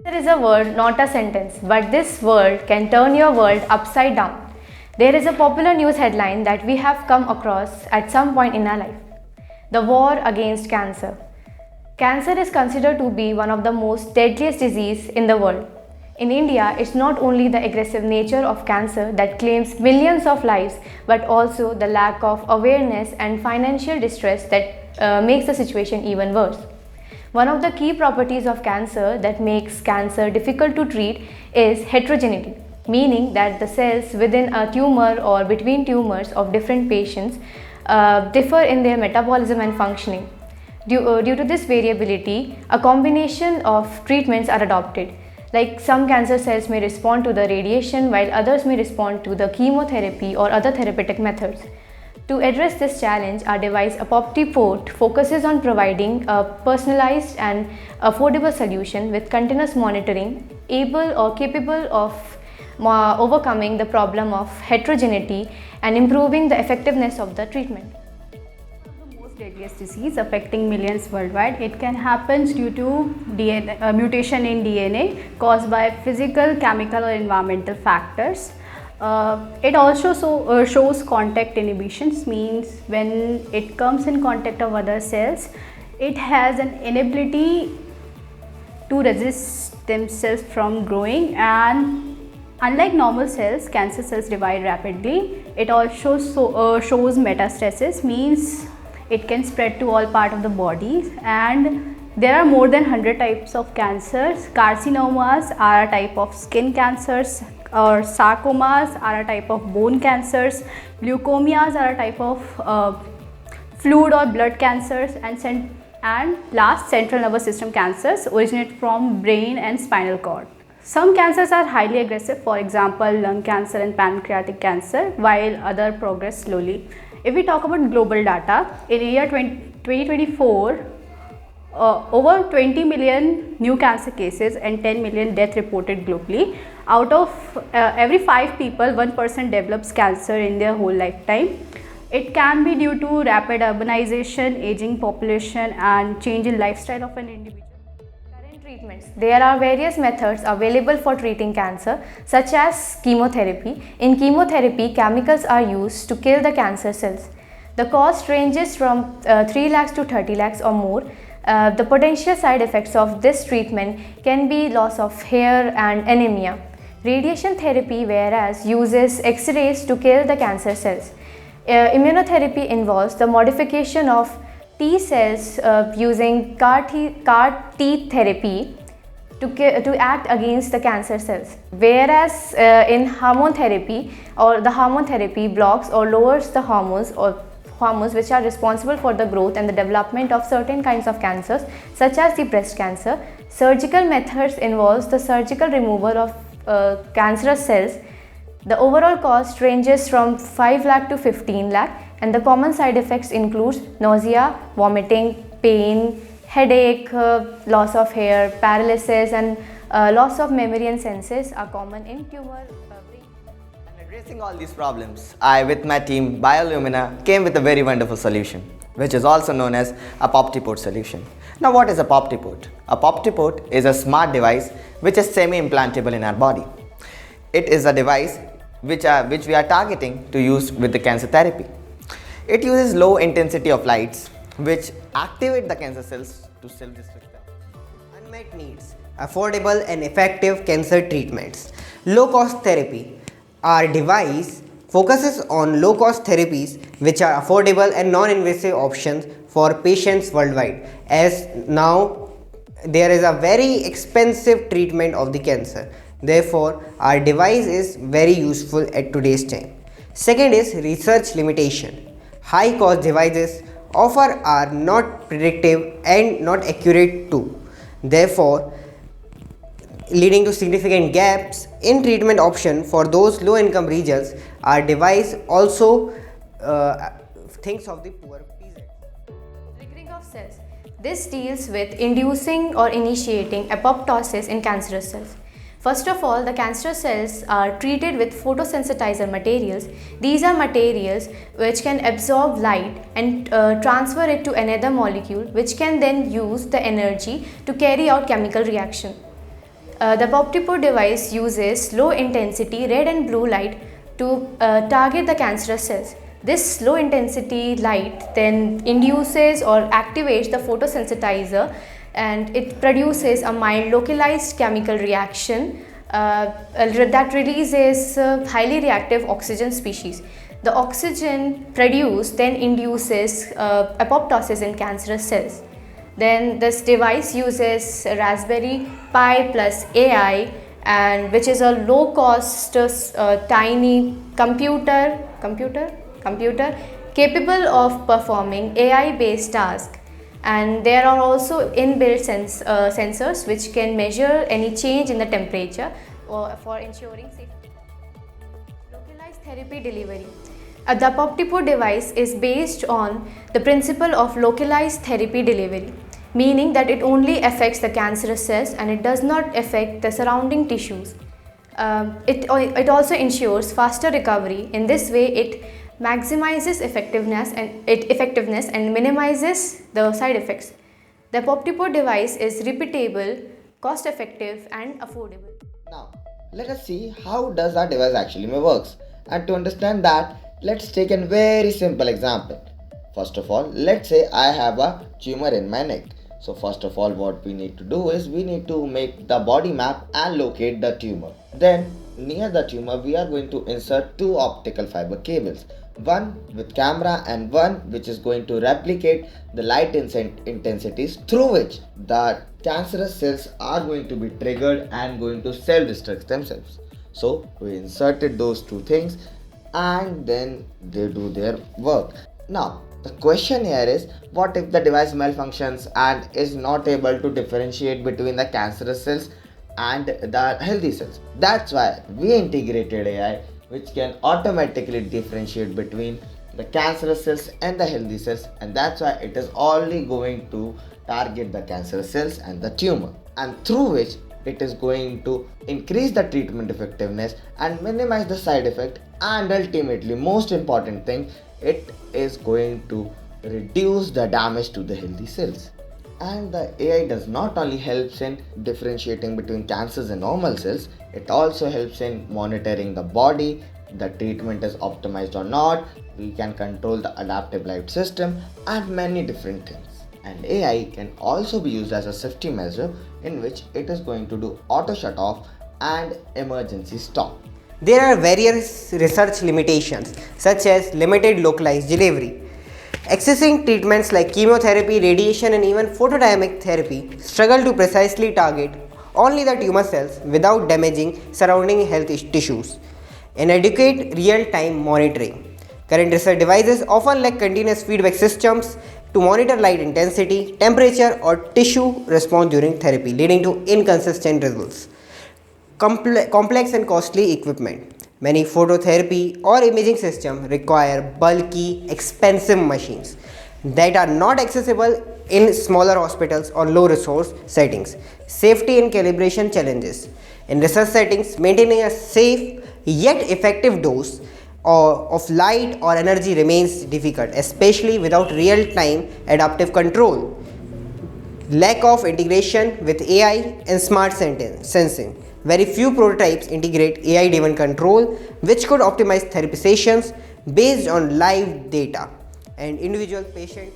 There is a word, not a sentence, but this word can turn your world upside down. There is a popular news headline that we have come across at some point in our life: the war against cancer. Cancer is considered to be one of the most deadliest diseases in the world. In India, it's not only the aggressive nature of cancer that claims millions of lives, but also the lack of awareness and financial distress that makes the situation even worse. One of the key properties of cancer that makes cancer difficult to treat is heterogeneity, meaning that the cells within a tumor or between tumors of different patients differ in their metabolism and functioning. Due to this variability, a combination of treatments are adopted. Like some cancer cells may respond to the radiation while others may respond to the chemotherapy or other therapeutic methods. To address this challenge, our device ApoptiPort focuses on providing a personalized and affordable solution with continuous monitoring, able or capable of overcoming the problem of heterogeneity and improving the effectiveness of the treatment. The most deadliest disease affecting millions worldwide. It can happen due to DNA, mutation in DNA caused by physical, chemical or environmental factors. It also shows contact inhibitions, means when it comes in contact of other cells, it has an inability to resist themselves from growing, and unlike normal cells, cancer cells divide rapidly. It also shows metastasis, means it can spread to all parts of the body, and there are more than 100 types of cancers. Carcinomas are a type of skin cancers, or sarcomas are a type of bone cancers, leukomias are a type of fluid or blood cancers, and last, central nervous system cancers originate from brain and spinal cord. Some cancers are highly aggressive, for example lung cancer and pancreatic cancer, while other progress slowly. If we talk about global data, in year 2024, over 20 million new cancer cases and 10 million deaths reported globally. Out of every 5 people, 1% develops cancer in their whole lifetime. It can be due to rapid urbanization, aging population and change in lifestyle of an individual. Current treatments. There are various methods available for treating cancer, such as chemotherapy. In chemotherapy, chemicals are used to kill the cancer cells. The cost ranges from 3 lakhs to 30 lakhs or more. The potential side effects of this treatment can be loss of hair and anemia. Radiation therapy, whereas, uses X-rays to kill the cancer cells. Immunotherapy involves the modification of T cells using CAR T therapy to act against the cancer cells. Whereas in hormone therapy, or the hormone therapy blocks or lowers the hormones which are responsible for the growth and the development of certain kinds of cancers, such as the breast cancer. Surgical methods involves the surgical removal of cancerous cells. The overall cost ranges from 5 lakh to 15 lakh, and the common side effects includes nausea, vomiting, pain, headache, loss of hair, paralysis, and loss of memory and senses are common in tumor. Addressing all these problems, I with my team Biolumina came with a very wonderful solution, which is also known as ApoptiPort solution. Now what is ApoptiPort? ApoptiPort is a smart device which is semi-implantable in our body. It is a device which we are targeting to use with the cancer therapy. It uses low intensity of lights which activate the cancer cells to self-destruct. Unmet needs, affordable and effective cancer treatments, low-cost therapy. Our device focuses on low-cost therapies which are affordable and non-invasive options for patients worldwide, as now there is a very expensive treatment of the cancer. Therefore, our device is very useful at today's time. Second is research limitation. High-cost devices offer are not predictive and not accurate too. Therefore, leading to significant gaps in treatment option for those low income regions. Our device also thinks of the poor peasants. Triggering of cells. This deals with inducing or initiating apoptosis in cancerous cells. First of all, the cancerous cells are treated with photosensitizer materials. These are materials which can absorb light and transfer it to another molecule, which can then use the energy to carry out chemical reaction. The Poptiport device uses low intensity red and blue light to target the cancerous cells. This low intensity light then induces or activates the photosensitizer, and it produces a mild localized chemical reaction that releases highly reactive oxygen species. The oxygen produced then induces apoptosis in cancerous cells. Then this device uses Raspberry Pi plus AI, and which is a low cost tiny computer capable of performing AI based tasks. And there are also inbuilt sensors which can measure any change in the temperature for ensuring safety. Localized therapy delivery. The Poptiport device is based on the principle of localized therapy delivery, meaning that it only affects the cancerous cells and it does not affect the surrounding tissues. It also ensures faster recovery. In this way, it maximizes effectiveness and minimizes the side effects. The Poptiport device is repeatable, cost effective and affordable. Now, let us see how does our device actually works. And to understand that, let's take a very simple example. First of all, let's say I have a tumor in my neck. So first of all, what we need to do is we need to make the body map and locate the tumor. Then near the tumor, we are going to insert two optical fiber cables. One with camera and one which is going to replicate the light intensities through which the cancerous cells are going to be triggered and going to self-destruct themselves. So we inserted those two things and then they do their work. Now the question here is, what if the device malfunctions and is not able to differentiate between the cancerous cells and the healthy cells? That's why we integrated AI which can automatically differentiate between the cancerous cells and the healthy cells, and that's why it is only going to target the cancerous cells and the tumor, and through which it is going to increase the treatment effectiveness and minimize the side effect, and ultimately most important thing, it is going to reduce the damage to the healthy cells. And the AI does not only helps in differentiating between cancers and normal cells, it also helps in monitoring the body, the treatment is optimized or not, we can control the adaptive light system and many different things. And AI can also be used as a safety measure in which it is going to do auto shut off and emergency stop. There are various research limitations such as limited localized delivery. Existing treatments like chemotherapy, radiation and even photodynamic therapy struggle to precisely target only the tumor cells without damaging surrounding health tissues. Inadequate real-time monitoring. Current research devices often lack continuous feedback systems to monitor light intensity, temperature or tissue response during therapy, leading to inconsistent results. Complex and costly equipment. Many phototherapy or imaging systems require bulky, expensive machines that are not accessible in smaller hospitals or low resource settings. Safety and calibration challenges. In research settings, maintaining a safe yet effective dose of light or energy remains difficult, especially without real-time adaptive control. Lack of integration with AI and smart sensing. Very few prototypes integrate AI-driven control, which could optimize therapy sessions based on live data and individual patient